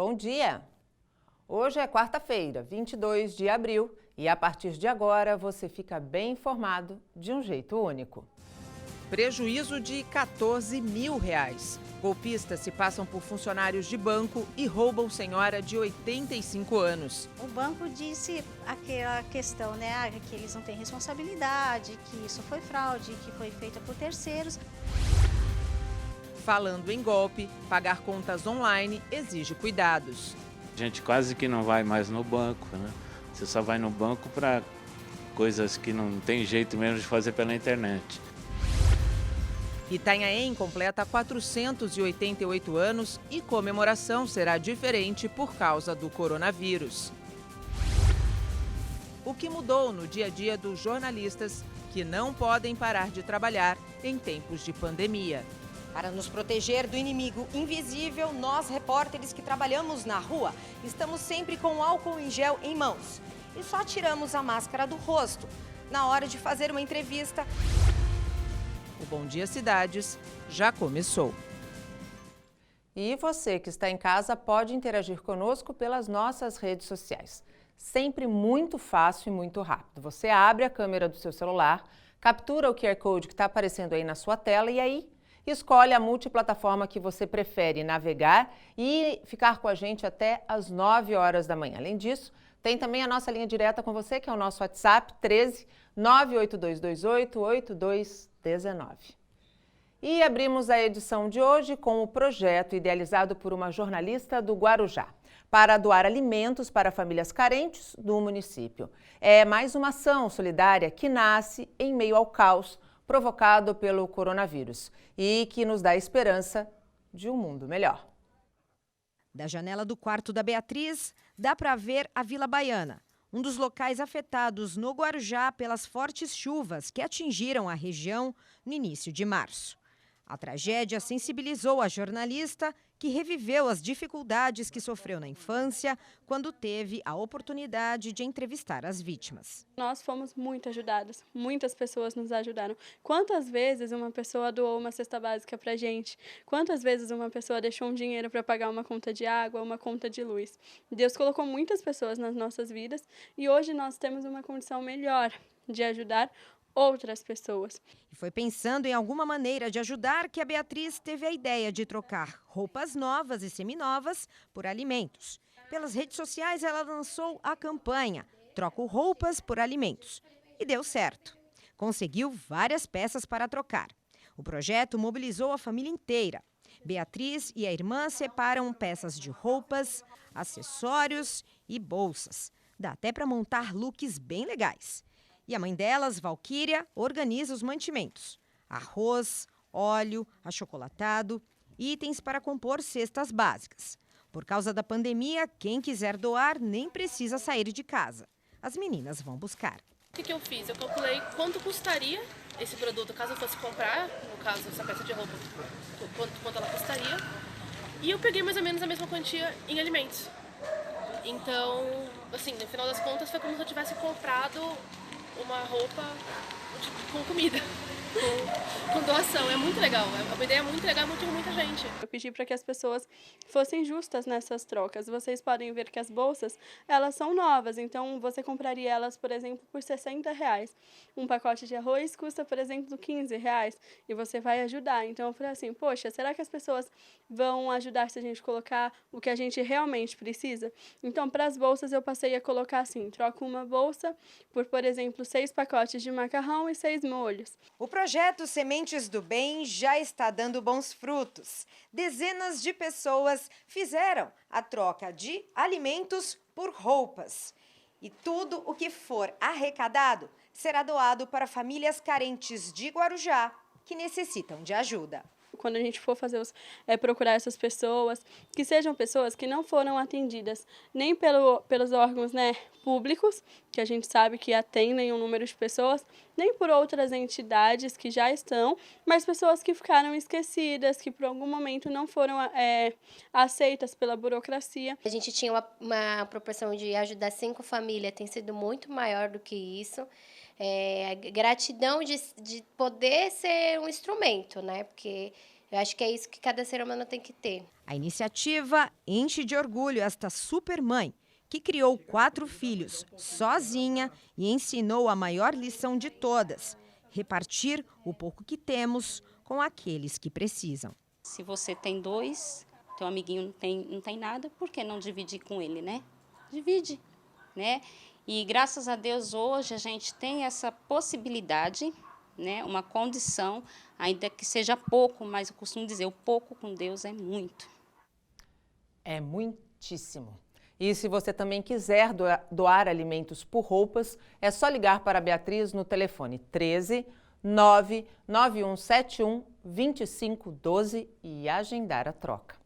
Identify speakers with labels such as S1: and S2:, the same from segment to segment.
S1: Bom dia! Hoje é quarta-feira, 22 de abril, e a partir de agora você fica bem informado de um jeito único. Prejuízo de R$14 mil. Golpistas se passam por funcionários de banco e roubam senhora de 85 anos.
S2: O banco disse aquela questão, né, que eles não têm responsabilidade, que isso foi fraude, que foi feita por terceiros.
S1: Falando em golpe, pagar contas online exige cuidados.
S3: A gente quase que não vai mais no banco, né? Você só vai no banco para coisas que não tem jeito mesmo de fazer pela internet.
S1: Itanhaém completa 488 anos e comemoração será diferente por causa do coronavírus. O que mudou no dia a dia dos jornalistas que não podem parar de trabalhar em tempos de pandemia?
S4: Para nos proteger do inimigo invisível, nós, repórteres que trabalhamos na rua, estamos sempre com álcool em gel em mãos. E só tiramos a máscara do rosto na hora de fazer uma entrevista.
S1: O Bom Dia Cidades já começou. E você que está em casa pode interagir conosco pelas nossas redes sociais. Sempre muito fácil e muito rápido. Você abre a câmera do seu celular, captura o QR Code que está aparecendo aí na sua tela e aí escolhe a multiplataforma que você prefere navegar e ficar com a gente até às 9 horas da manhã. Além disso, tem também a nossa linha direta com você, que é o nosso WhatsApp, 13 98228 8219. E abrimos a edição de hoje com o projeto idealizado por uma jornalista do Guarujá, para doar alimentos para famílias carentes do município. É mais uma ação solidária que nasce em meio ao caos provocado pelo coronavírus e que nos dá esperança de um mundo melhor.
S4: Da janela do quarto da Beatriz, dá para ver a Vila Baiana, um dos locais afetados no Guarujá pelas fortes chuvas que atingiram a região no início de março. A tragédia sensibilizou a jornalista, que reviveu as dificuldades que sofreu na infância quando teve a oportunidade de entrevistar as vítimas.
S5: Nós fomos muito ajudadas, muitas pessoas nos ajudaram. Quantas vezes uma pessoa doou uma cesta básica para a gente? Quantas vezes uma pessoa deixou um dinheiro para pagar uma conta de água, uma conta de luz? Deus colocou muitas pessoas nas nossas vidas e hoje nós temos uma condição melhor de ajudar outras pessoas.
S4: E foi pensando em alguma maneira de ajudar que a Beatriz teve a ideia de trocar roupas novas e seminovas por alimentos. Pelas redes sociais ela lançou a campanha Troco Roupas por Alimentos e deu certo. Conseguiu várias peças para trocar. O projeto mobilizou a família inteira. Beatriz e a irmã separam peças de roupas, acessórios e bolsas. Dá até para montar looks bem legais. E a mãe delas, Valquíria, organiza os mantimentos: arroz, óleo, achocolatado, itens para compor cestas básicas. Por causa da pandemia, quem quiser doar nem precisa sair de casa. As meninas vão buscar.
S6: O que eu fiz? Eu calculei quanto custaria esse produto, caso eu fosse comprar, no caso, essa peça de roupa, quanto ela custaria. E eu peguei mais ou menos a mesma quantia em alimentos. Então, assim, no final das contas, foi como se eu tivesse comprado uma roupa com comida, com doação. É muito legal, é uma ideia muito legal, muito muita gente.
S5: Eu pedi para que as pessoas fossem justas nessas trocas. Vocês podem ver que as bolsas, elas são novas, então você compraria elas, por exemplo, por R$60. Um pacote de arroz custa, por exemplo, R$15 e você vai ajudar. Então eu falei assim, poxa, será que as pessoas vão ajudar se a gente colocar o que a gente realmente precisa? Então, para as bolsas eu passei a colocar assim, troco uma bolsa por exemplo, 6 pacotes de macarrão e 6 molhos.
S4: O projeto Sementes do Bem já está dando bons frutos. Dezenas de pessoas fizeram a troca de alimentos por roupas. E tudo o que for arrecadado será doado para famílias carentes de Guarujá que necessitam de ajuda.
S5: Quando a gente for procurar essas pessoas, que sejam pessoas que não foram atendidas nem pelos órgãos, né, públicos, que a gente sabe que atendem um número de pessoas, nem por outras entidades que já estão, mas pessoas que ficaram esquecidas, que por algum momento não foram aceitas pela burocracia.
S7: A gente tinha uma proporção de ajudar 5 famílias, tem sido muito maior do que isso. A gratidão de poder ser um instrumento, né? Porque Eu acho que é isso que cada ser humano tem que ter.
S4: A iniciativa enche de orgulho esta supermãe, que criou 4 filhos sozinha e ensinou a maior lição de todas: repartir o pouco que temos com aqueles que precisam.
S8: Se você tem 2, teu amiguinho não tem nada, por que não dividir com ele, né? Divide, né? E graças a Deus hoje a gente tem essa possibilidade, né? Uma condição, ainda que seja pouco, mas eu costumo dizer, o pouco com Deus é muito.
S1: É muitíssimo. E se você também quiser doar alimentos por roupas, é só ligar para a Beatriz no telefone 13 99171 2512 e agendar a troca.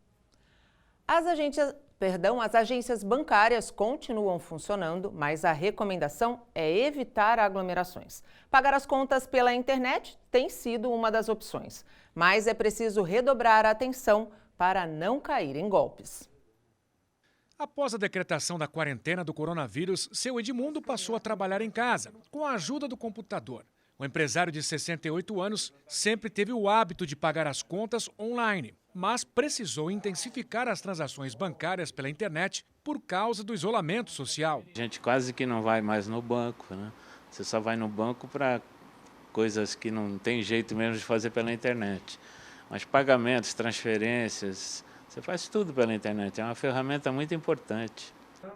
S1: As agências bancárias continuam funcionando, mas a recomendação é evitar aglomerações. Pagar as contas pela internet tem sido uma das opções, mas é preciso redobrar a atenção para não cair em golpes.
S9: Após a decretação da quarentena do coronavírus, seu Edmundo passou a trabalhar em casa, com a ajuda do computador. O empresário de 68 anos sempre teve o hábito de pagar as contas online, mas precisou intensificar as transações bancárias pela internet por causa do isolamento social.
S3: A gente quase que não vai mais no banco, né? Você só vai no banco para coisas que não tem jeito mesmo de fazer pela internet. Mas pagamentos, transferências, você faz tudo pela internet, é uma ferramenta muito importante.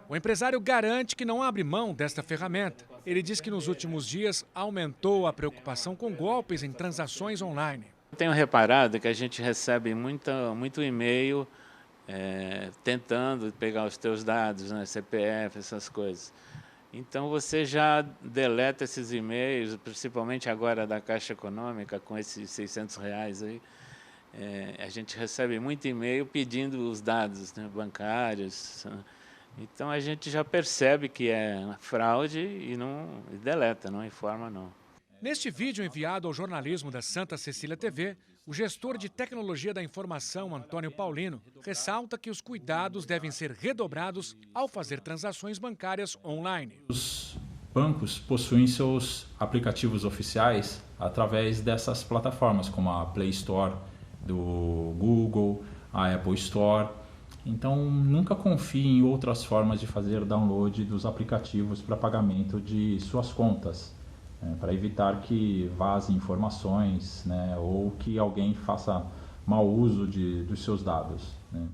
S9: O empresário garante que não abre mão desta ferramenta. Ele diz que nos últimos dias aumentou a preocupação com golpes em transações online.
S3: Tenho reparado que a gente recebe muito e-mail tentando pegar os teus dados, né, CPF, essas coisas. Então você já deleta esses e-mails, principalmente agora da Caixa Econômica, com esses R$600 aí. A gente recebe muito e-mail pedindo os dados, né, bancários. Então a gente já percebe que é fraude e não deleta, não informa não.
S9: Neste vídeo enviado ao jornalismo da Santa Cecília TV, o gestor de tecnologia da informação, Antônio Paulino, ressalta que os cuidados devem ser redobrados ao fazer transações bancárias online.
S10: Os bancos possuem seus aplicativos oficiais através dessas plataformas, como a Play Store do Google, a Apple Store. Então, nunca confie em outras formas de fazer download dos aplicativos para pagamento de suas contas, para evitar que vazem informações, né, ou que alguém faça mau uso dos seus dados, né.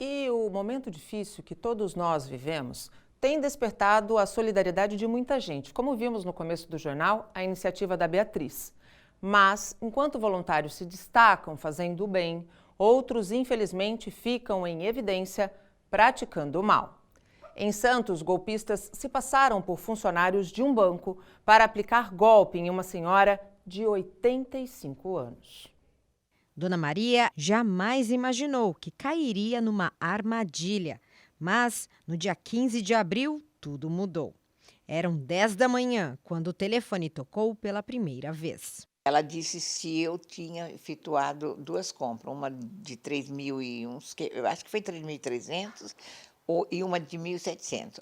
S1: E o momento difícil que todos nós vivemos tem despertado a solidariedade de muita gente, como vimos no começo do jornal, a iniciativa da Beatriz. Mas, enquanto voluntários se destacam fazendo o bem, outros, infelizmente, ficam em evidência praticando o mal. Em Santos, golpistas se passaram por funcionários de um banco para aplicar golpe em uma senhora de 85 anos.
S4: Dona Maria jamais imaginou que cairia numa armadilha, mas no dia 15 de abril tudo mudou. Eram 10 da manhã quando o telefone tocou pela primeira vez.
S11: Ela disse se eu tinha efetuado 2 compras, uma de 3.000 e uns, eu acho que foi 3.300, e uma de 1.700,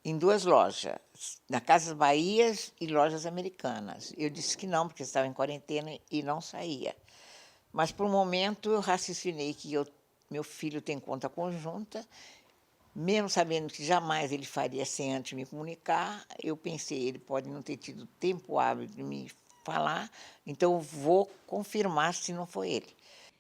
S11: em 2 lojas, na Casas Bahias e Lojas Americanas. Eu disse que não, porque estava em quarentena e não saía. Mas, por um momento, eu raciocinei que meu filho tem conta conjunta, mesmo sabendo que jamais ele faria sem antes me comunicar, eu pensei, ele pode não ter tido tempo hábil de me falar, então vou confirmar se não foi ele.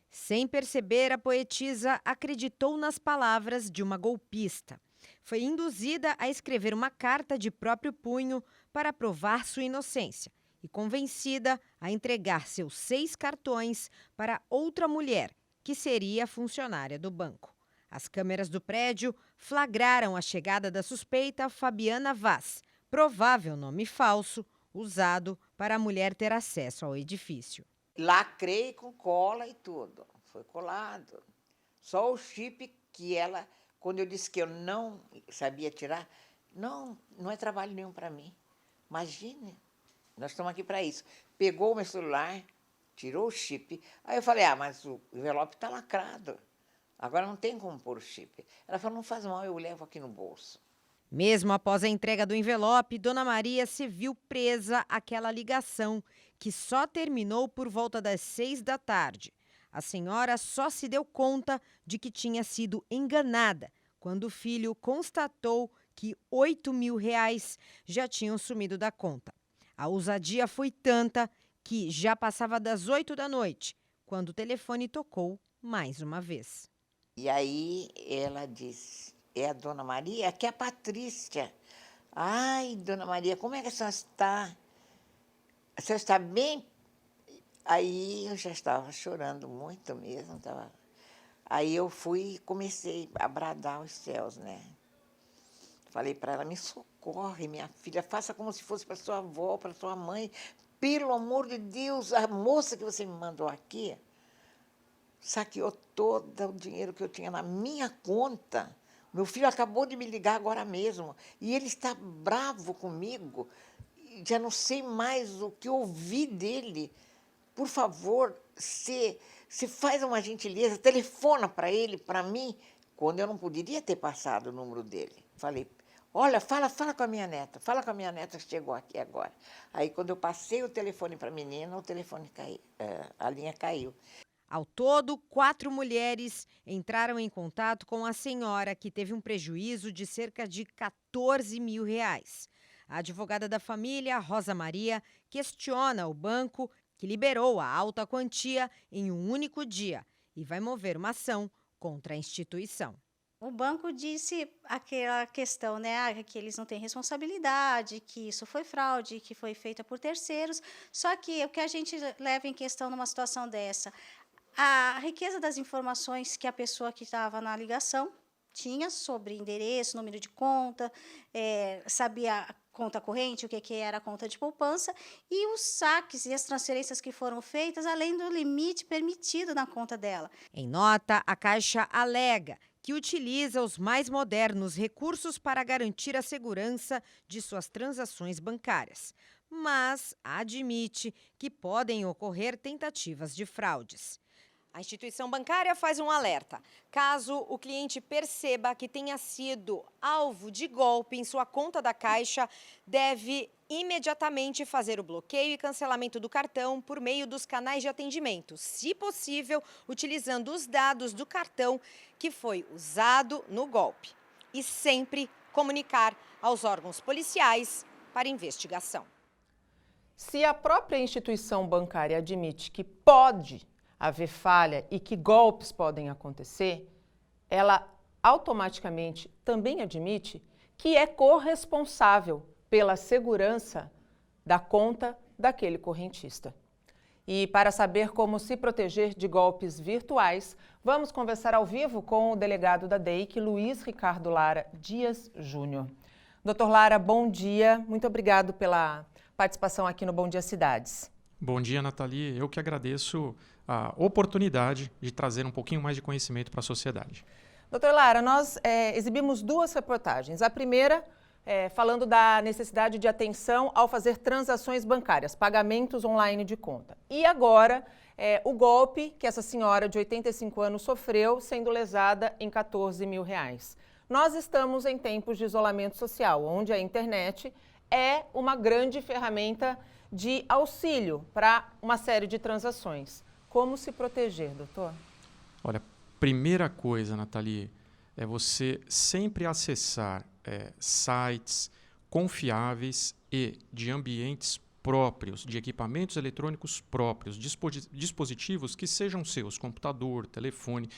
S4: Sem perceber, a poetisa acreditou nas palavras de uma golpista. Foi induzida a escrever uma carta de próprio punho para provar sua inocência e convencida a entregar seus 6 cartões para outra mulher, que seria funcionária do banco. As câmeras do prédio flagraram a chegada da suspeita Fabiana Vaz, provável nome falso, usado para a mulher ter acesso ao edifício.
S11: Lacrei com cola e tudo, foi colado. Só o chip que ela, quando eu disse que eu não sabia tirar, não é trabalho nenhum para mim. Imagine, nós estamos aqui para isso. Pegou o meu celular, tirou o chip, aí eu falei, mas o envelope está lacrado, agora não tem como pôr o chip. Ela falou, não faz mal, eu levo aqui no bolso.
S4: Mesmo após a entrega do envelope, Dona Maria se viu presa àquela ligação, que só terminou por volta das 6 da tarde. A senhora só se deu conta de que tinha sido enganada quando o filho constatou que R$ 8.000 já tinham sumido da conta. A ousadia foi tanta que já passava das 8 da noite, quando o telefone tocou mais uma vez.
S11: E aí ela disse, é a Dona Maria? Aqui é a Patrícia. Ai, Dona Maria, como é que a senhora está? A senhora está bem? Aí eu já estava chorando muito mesmo. Aí eu fui e comecei a bradar aos céus, né? Falei para ela, me socorre, minha filha, faça como se fosse para sua avó, para sua mãe. Pelo amor de Deus, a moça que você me mandou aqui saqueou todo o dinheiro que eu tinha na minha conta. Meu filho acabou de me ligar agora mesmo e ele está bravo comigo. Já não sei mais o que ouvi dele. Por favor, se faz uma gentileza, telefona para ele, para mim, quando eu não poderia ter passado o número dele. Falei, olha, fala com a minha neta, que chegou aqui agora. Aí, quando eu passei o telefone para a menina, o telefone caiu, a linha caiu.
S4: Ao todo, 4 mulheres entraram em contato com a senhora, que teve um prejuízo de cerca de R$ 14.000. A advogada da família, Rosa Maria, questiona o banco que liberou a alta quantia em um único dia e vai mover uma ação contra a instituição.
S2: O banco disse aquela questão, né, que eles não têm responsabilidade, que isso foi fraude, que foi feita por terceiros. Só que o que a gente leva em questão numa situação dessa, a riqueza das informações que a pessoa que estava na ligação tinha sobre endereço, número de conta, sabia a conta corrente, o que era a conta de poupança, e os saques e as transferências que foram feitas, além do limite permitido na conta dela.
S4: Em nota, a Caixa alega que utiliza os mais modernos recursos para garantir a segurança de suas transações bancárias, mas admite que podem ocorrer tentativas de fraudes. A instituição bancária faz um alerta. Caso o cliente perceba que tenha sido alvo de golpe em sua conta da Caixa, deve imediatamente fazer o bloqueio e cancelamento do cartão por meio dos canais de atendimento, se possível, utilizando os dados do cartão que foi usado no golpe. E sempre comunicar aos órgãos policiais para investigação.
S1: Se a própria instituição bancária admite que pode haver falha e que golpes podem acontecer, ela automaticamente também admite que é corresponsável pela segurança da conta daquele correntista. E para saber como se proteger de golpes virtuais, vamos conversar ao vivo com o delegado da DEIC, Luiz Ricardo Lara Dias Júnior. Doutor Lara, bom dia. Muito obrigado pela participação aqui no Bom Dia Cidades.
S12: Bom dia, Nathalie. Eu que agradeço a oportunidade de trazer um pouquinho mais de conhecimento para a sociedade.
S1: Doutor Lara, nós exibimos 2 reportagens. A primeira, falando da necessidade de atenção ao fazer transações bancárias, pagamentos online de conta. E agora, o golpe que essa senhora de 85 anos sofreu, sendo lesada em R$14.000. Nós estamos em tempos de isolamento social, onde a internet é uma grande ferramenta de auxílio para uma série de transações. Como se proteger, doutor?
S12: Olha, primeira coisa, Nathalie, é você sempre acessar sites confiáveis e de ambientes próprios, de equipamentos eletrônicos próprios, dispositivos que sejam seus, computador, telefone.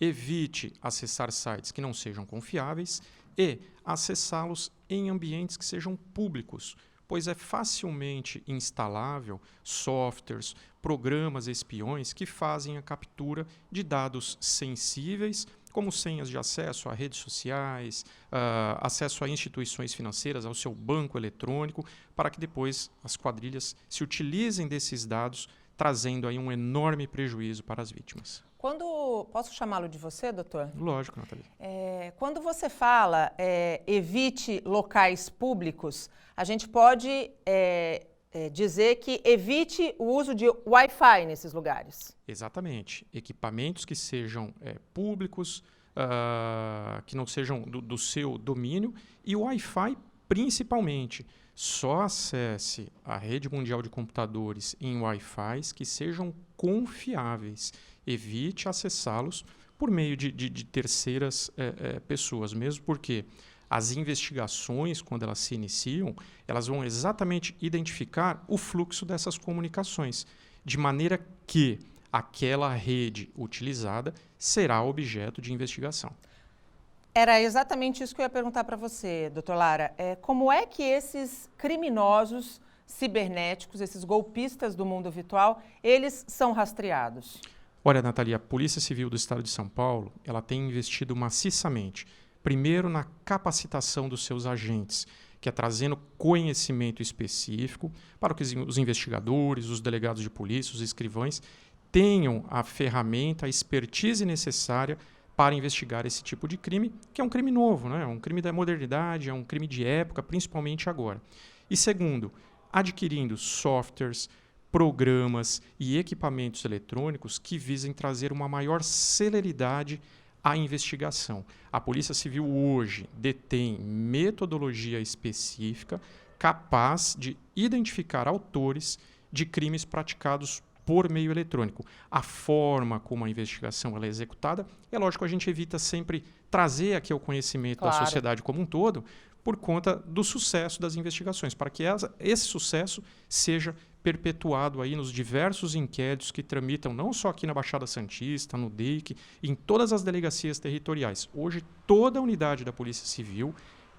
S12: Evite acessar sites que não sejam confiáveis e acessá-los em ambientes que sejam públicos, pois é facilmente instalável softwares, programas espiões que fazem a captura de dados sensíveis, como senhas de acesso a redes sociais, acesso a instituições financeiras, ao seu banco eletrônico, para que depois as quadrilhas se utilizem desses dados, trazendo aí um enorme prejuízo para as vítimas.
S1: Posso chamá-lo de você, doutor?
S12: Lógico, Nathalie.
S1: Quando você fala evite locais públicos, a gente pode dizer que evite o uso de Wi-Fi nesses lugares.
S12: Exatamente. Equipamentos que sejam públicos, que não sejam do seu domínio, e o Wi-Fi principalmente. Só acesse a rede mundial de computadores em Wi-Fi que sejam confiáveis. Evite acessá-los por meio de terceiras pessoas, mesmo porque as investigações, quando elas se iniciam, elas vão exatamente identificar o fluxo dessas comunicações, de maneira que aquela rede utilizada será objeto de investigação.
S1: Era exatamente isso que eu ia perguntar para você, doutor Lara. Como é que esses criminosos cibernéticos, esses golpistas do mundo virtual, eles são rastreados?
S12: Olha, Nathalie, a Polícia Civil do Estado de São Paulo, ela tem investido maciçamente, primeiro na capacitação dos seus agentes, que é trazendo conhecimento específico para que os investigadores, os delegados de polícia, os escrivães, tenham a ferramenta, a expertise necessária para investigar esse tipo de crime, que é um crime novo, né? É um crime da modernidade, é um crime de época, principalmente agora. E segundo, adquirindo softwares, programas e equipamentos eletrônicos que visem trazer uma maior celeridade à investigação. A Polícia Civil hoje detém metodologia específica capaz de identificar autores de crimes praticados por meio eletrônico. A forma como a investigação ela é executada, é lógico, a gente evita sempre trazer aqui o conhecimento da sociedade como um todo, por conta do sucesso das investigações, para que esse sucesso seja perpetuado aí nos diversos inquéritos que tramitam não só aqui na Baixada Santista, no DEIC, em todas as delegacias territoriais. Hoje, toda a unidade da Polícia Civil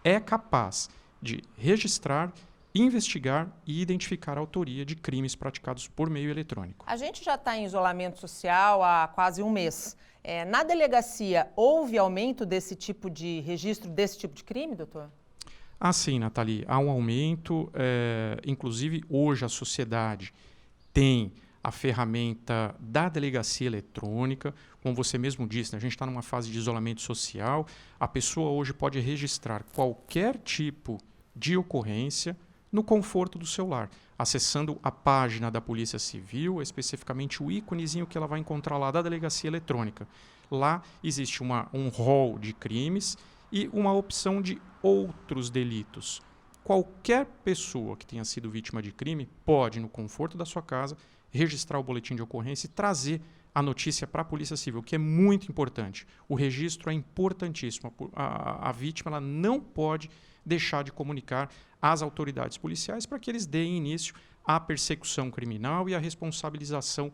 S12: é capaz de registrar, investigar e identificar a autoria de crimes praticados por meio eletrônico.
S1: A gente já está em isolamento social há quase um mês. Na delegacia, houve aumento desse tipo de registro, desse tipo de crime, doutor?
S12: Sim, Nathalie, há um aumento. Inclusive, hoje a sociedade tem a ferramenta da delegacia eletrônica. Como você mesmo disse, né, a gente está numa fase de isolamento social. A pessoa hoje pode registrar qualquer tipo de ocorrência no conforto do seu lar, acessando a página da Polícia Civil, especificamente o íconezinho que ela vai encontrar lá da delegacia eletrônica. Lá existe um rol de crimes e uma opção de outros delitos. Qualquer pessoa que tenha sido vítima de crime pode, no conforto da sua casa, registrar o boletim de ocorrência e trazer a notícia para a Polícia Civil, que é muito importante. O registro é importantíssimo. A vítima ela não pode deixar de comunicar às autoridades policiais para que eles deem início à persecução criminal e à responsabilização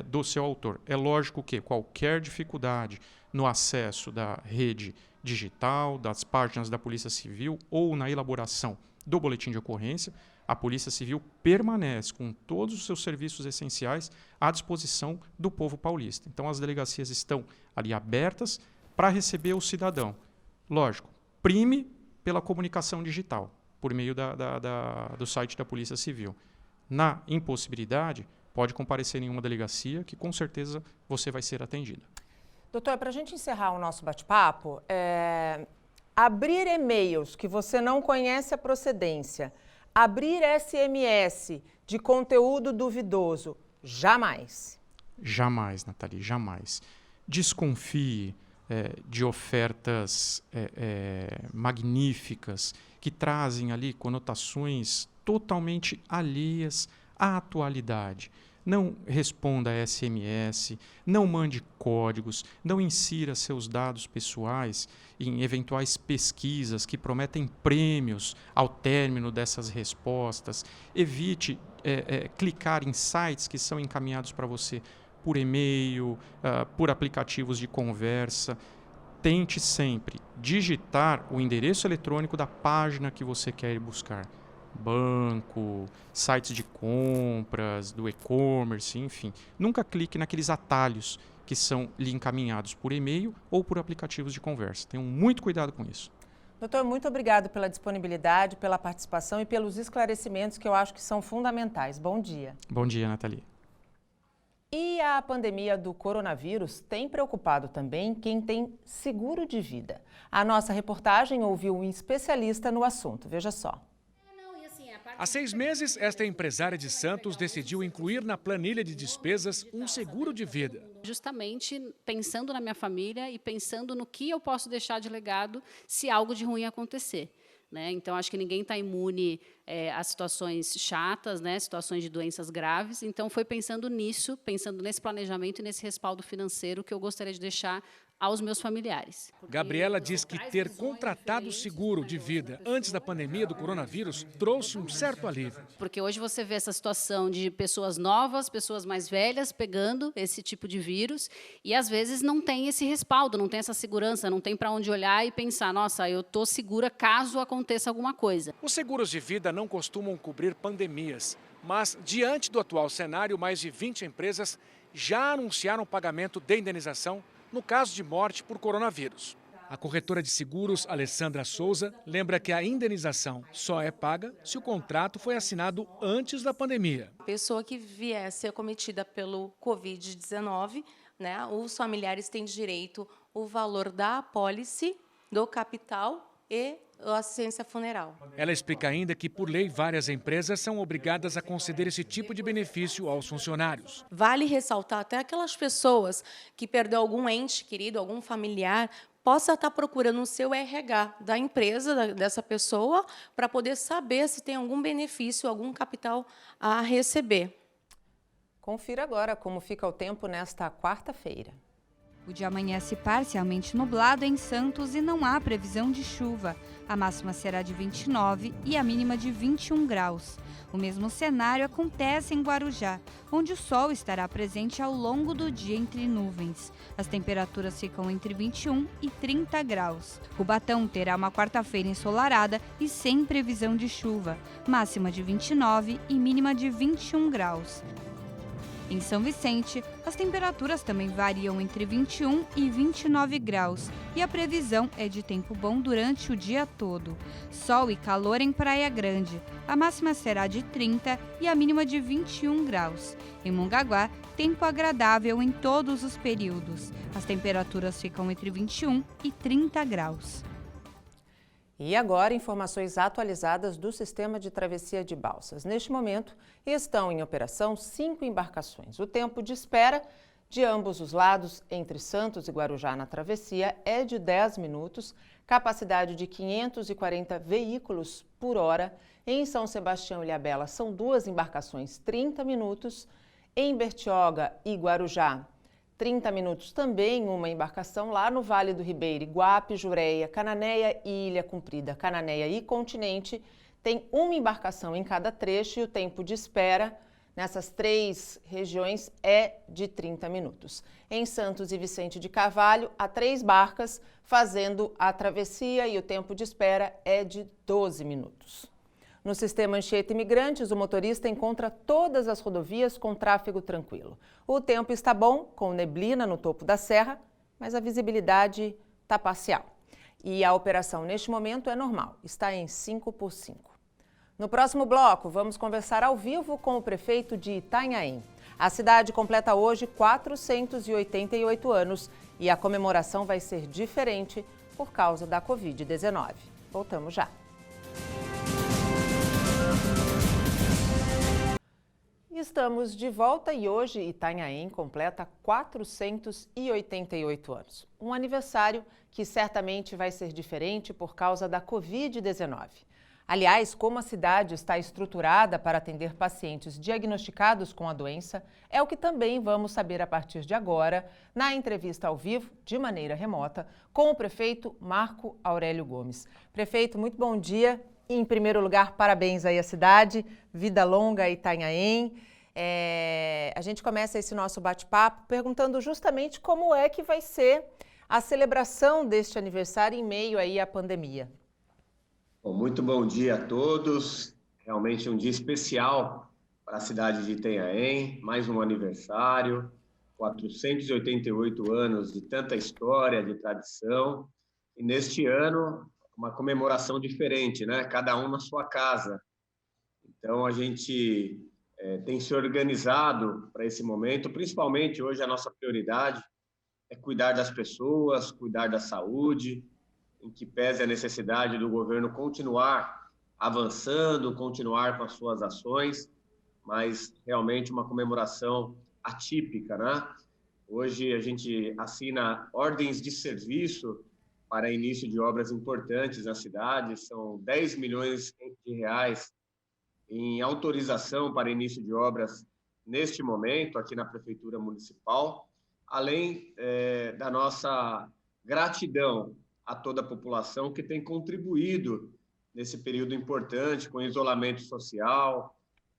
S12: do seu autor. É lógico que qualquer dificuldade no acesso da rede digital, das páginas da Polícia Civil ou na elaboração do boletim de ocorrência, a Polícia Civil permanece com todos os seus serviços essenciais à disposição do povo paulista. Então, as delegacias estão ali abertas para receber o cidadão. Lógico, prime pela comunicação digital, por meio do site da Polícia Civil. Na impossibilidade, pode comparecer em uma delegacia que, com certeza, você vai ser atendida.
S1: Doutor, para a gente encerrar o nosso bate-papo, abrir e-mails que você não conhece a procedência, abrir SMS de conteúdo duvidoso, jamais.
S12: Jamais, Nathalie, jamais. Desconfie de ofertas magníficas que trazem ali conotações totalmente alheias à atualidade. Não responda a SMS, não mande códigos, não insira seus dados pessoais em eventuais pesquisas que prometem prêmios ao término dessas respostas. Evite clicar em sites que são encaminhados para você por e-mail, por aplicativos de conversa. Tente sempre digitar o endereço eletrônico da página que você quer ir buscar. Banco, sites de compras, do e-commerce, enfim. Nunca clique naqueles atalhos que são lhe encaminhados por e-mail ou por aplicativos de conversa. Tenham muito cuidado com isso.
S1: Doutor, muito obrigado pela disponibilidade, pela participação e pelos esclarecimentos que eu acho que são fundamentais. Bom dia.
S12: Bom dia, Nathalie.
S1: E a pandemia do coronavírus tem preocupado também quem tem seguro de vida. A nossa reportagem ouviu um especialista no assunto. Veja só.
S9: Há 6 meses, esta empresária de Santos decidiu incluir na planilha de despesas um seguro de vida.
S13: Justamente pensando na minha família e pensando no que eu posso deixar de legado se algo de ruim acontecer. Então, acho que ninguém está imune a situações chatas, situações de doenças graves. Então, foi pensando nisso, pensando nesse planejamento e nesse respaldo financeiro que eu gostaria de deixar aos meus familiares.
S9: Gabriela diz que ter contratado o seguro de vida antes da pandemia do coronavírus trouxe um certo alívio.
S13: Porque hoje você vê essa situação de pessoas novas, pessoas mais velhas pegando esse tipo de vírus e às vezes não tem esse respaldo, não tem essa segurança, não tem para onde olhar e pensar, nossa, eu estou segura caso aconteça alguma coisa.
S9: Os seguros de vida não costumam cobrir pandemias, mas diante do atual cenário, mais de 20 empresas já anunciaram o pagamento de indenização no caso de morte por coronavírus. A corretora de seguros, Alessandra Souza, lembra que a indenização só é paga se o contrato foi assinado antes da pandemia.
S14: A pessoa que vier a ser acometida pelo Covid-19, os familiares têm direito ao valor da apólice, do capital e a assistência funeral.
S9: Ela explica ainda que, por lei, várias empresas são obrigadas a conceder esse tipo de benefício aos funcionários.
S14: Vale ressaltar até aquelas pessoas que perdeu algum ente querido, algum familiar, possa estar procurando no seu RH da empresa, dessa pessoa, para poder saber se tem algum benefício, algum capital a receber.
S1: Confira agora como fica o tempo nesta quarta-feira.
S15: O dia amanhece parcialmente nublado em Santos e não há previsão de chuva. A máxima será de 29 e a mínima de 21 graus. O mesmo cenário acontece em Guarujá, onde o sol estará presente ao longo do dia entre nuvens. As temperaturas ficam entre 21 e 30 graus. Cubatão terá uma quarta-feira ensolarada e sem previsão de chuva. Máxima de 29 e mínima de 21 graus. Em São Vicente, as temperaturas também variam entre 21 e 29 graus e a previsão é de tempo bom durante o dia todo. Sol e calor em Praia Grande. A máxima será de 30 e a mínima de 21 graus. Em Mongaguá, tempo agradável em todos os períodos. As temperaturas ficam entre 21 e 30 graus.
S1: E agora, informações atualizadas do sistema de travessia de balsas. Neste momento, estão em operação 5 embarcações. O tempo de espera de ambos os lados, entre Santos e Guarujá na travessia, é de 10 minutos, capacidade de 540 veículos por hora. Em São Sebastião e Ilhabela, são 2 embarcações, 30 minutos. Em Bertioga e Guarujá, 30 minutos também uma embarcação lá no Vale do Ribeira, Iguape, Jureia, Cananéia e Ilha Comprida, Cananéia e Continente. Tem uma embarcação em cada trecho e o tempo de espera nessas 3 regiões é de 30 minutos. Em Santos e Vicente de Carvalho, há 3 barcas fazendo a travessia e o tempo de espera é de 12 minutos. No sistema Anchieta Imigrantes, o motorista encontra todas as rodovias com tráfego tranquilo. O tempo está bom, com neblina no topo da serra, mas a visibilidade está parcial. E a operação neste momento é normal, está em 5x5. No próximo bloco, vamos conversar ao vivo com o prefeito de Itanhaém. A cidade completa hoje 488 anos e a comemoração vai ser diferente por causa da Covid-19. Voltamos já. Estamos de volta e hoje Itanhaém completa 488 anos. Um aniversário que certamente vai ser diferente por causa da Covid-19. Aliás, como a cidade está estruturada para atender pacientes diagnosticados com a doença, é o que também vamos saber a partir de agora, na entrevista ao vivo, de maneira remota, com o prefeito Marco Aurélio Gomes. Prefeito, muito bom dia. Em primeiro lugar, parabéns aí à cidade, vida longa a Itanhaém. A gente começa esse nosso bate-papo perguntando justamente como é que vai ser a celebração deste aniversário em meio aí à pandemia.
S16: Bom, muito bom dia a todos. Realmente um dia especial para a cidade de Itanhaém, mais um aniversário, 488 anos de tanta história, de tradição. E neste ano, uma comemoração diferente, né? Cada um na sua casa. Então, a gente tem se organizado para esse momento, principalmente hoje a nossa prioridade é cuidar das pessoas, cuidar da saúde, em que pese a necessidade do governo continuar avançando, continuar com as suas ações, mas realmente uma comemoração atípica, né? Hoje a gente assina ordens de serviço para início de obras importantes na cidade, são 10 milhões de reais em autorização para início de obras neste momento aqui na Prefeitura Municipal, além da nossa gratidão a toda a população que tem contribuído nesse período importante com o isolamento social,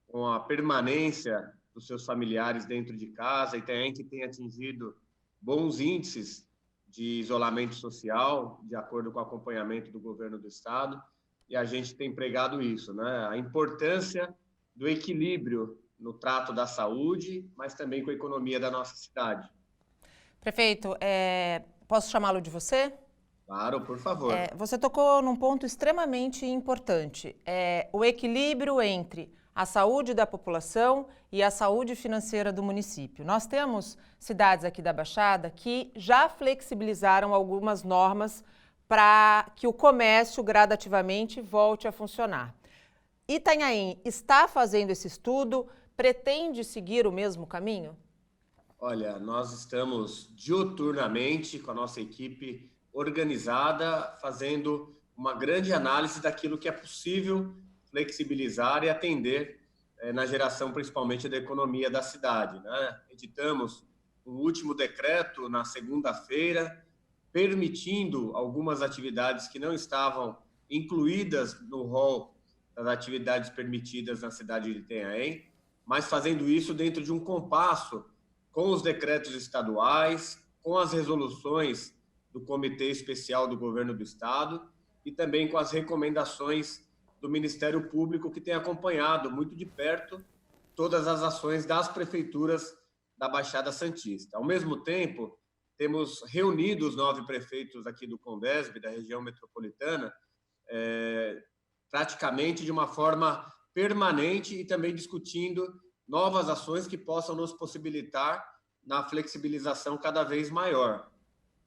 S16: com a permanência dos seus familiares dentro de casa, e também que tem atingido bons índices de isolamento social, de acordo com o acompanhamento do governo do Estado, e a gente tem pregado isso, né? A importância do equilíbrio no trato da saúde, mas também com a economia da nossa cidade.
S1: Prefeito, posso chamá-lo de você?
S16: Claro, por favor.
S1: Você tocou num ponto extremamente importante, o equilíbrio entre a saúde da população e a saúde financeira do município. Nós temos cidades aqui da Baixada que já flexibilizaram algumas normas para que o comércio gradativamente volte a funcionar. Itanhaém está fazendo esse estudo, pretende seguir o mesmo caminho?
S16: Olha, nós estamos diuturnamente com a nossa equipe organizada, fazendo uma grande análise daquilo que é possível flexibilizar e atender na geração principalmente da economia da cidade, né? Editamos um último decreto na segunda-feira, permitindo algumas atividades que não estavam incluídas no rol das atividades permitidas na cidade de Itanhaém, mas fazendo isso dentro de um compasso com os decretos estaduais, com as resoluções do Comitê Especial do Governo do Estado e também com as recomendações do Ministério Público, que tem acompanhado muito de perto todas as ações das prefeituras da Baixada Santista. Ao mesmo tempo, temos reunido os 9 prefeitos aqui do Condesb, da região metropolitana, praticamente de uma forma permanente e também discutindo novas ações que possam nos possibilitar na flexibilização cada vez maior.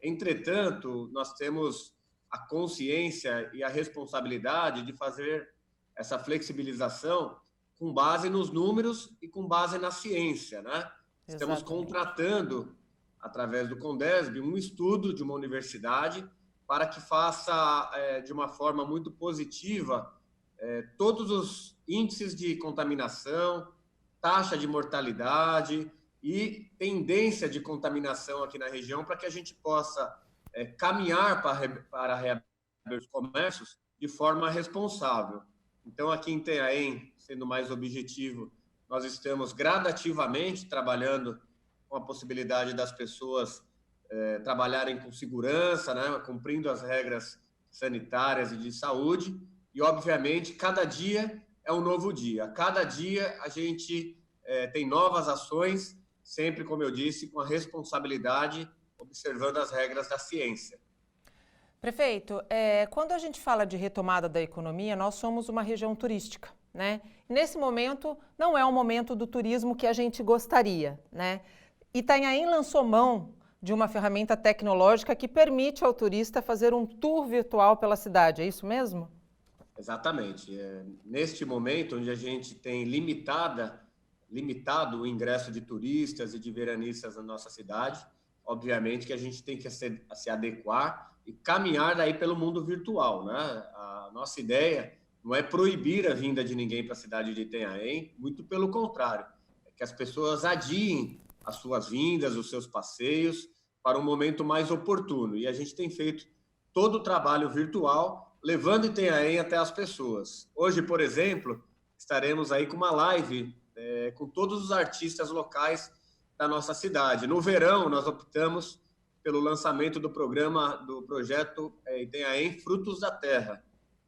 S16: Entretanto, nós temos a consciência e a responsabilidade de fazer essa flexibilização com base nos números e com base na ciência, né? Estamos contratando, através do Condesb, um estudo de uma universidade para que faça, de uma forma muito positiva, todos os índices de contaminação, taxa de mortalidade e tendência de contaminação aqui na região, para que a gente possa caminhar para reabrir os comércios de forma responsável. Então, aqui em Itanhaém, sendo mais objetivo, nós estamos gradativamente trabalhando com a possibilidade das pessoas trabalharem com segurança, né, cumprindo as regras sanitárias e de saúde, e, obviamente, cada dia é um novo dia. Cada dia a gente tem novas ações, sempre, como eu disse, com a responsabilidade, observando as regras da ciência.
S1: Prefeito, quando a gente fala de retomada da economia, nós somos uma região turística, né? Nesse momento, não é o momento do turismo que a gente gostaria, né? Itanhaém lançou mão de uma ferramenta tecnológica que permite ao turista fazer um tour virtual pela cidade, é isso mesmo?
S16: Exatamente. Neste momento, onde a gente tem limitado o ingresso de turistas e de veranistas na nossa cidade, obviamente que a gente tem que se adequar e caminhar daí pelo mundo virtual, né? A nossa ideia não é proibir a vinda de ninguém para a cidade de Itanhaém, muito pelo contrário, é que as pessoas adiem as suas vindas, os seus passeios para um momento mais oportuno. E a gente tem feito todo o trabalho virtual, levando Itanhaém até as pessoas. Hoje, por exemplo, estaremos aí com uma live com todos os artistas locais da nossa cidade. No verão, nós optamos pelo lançamento do projeto Itanhaém Frutos da Terra,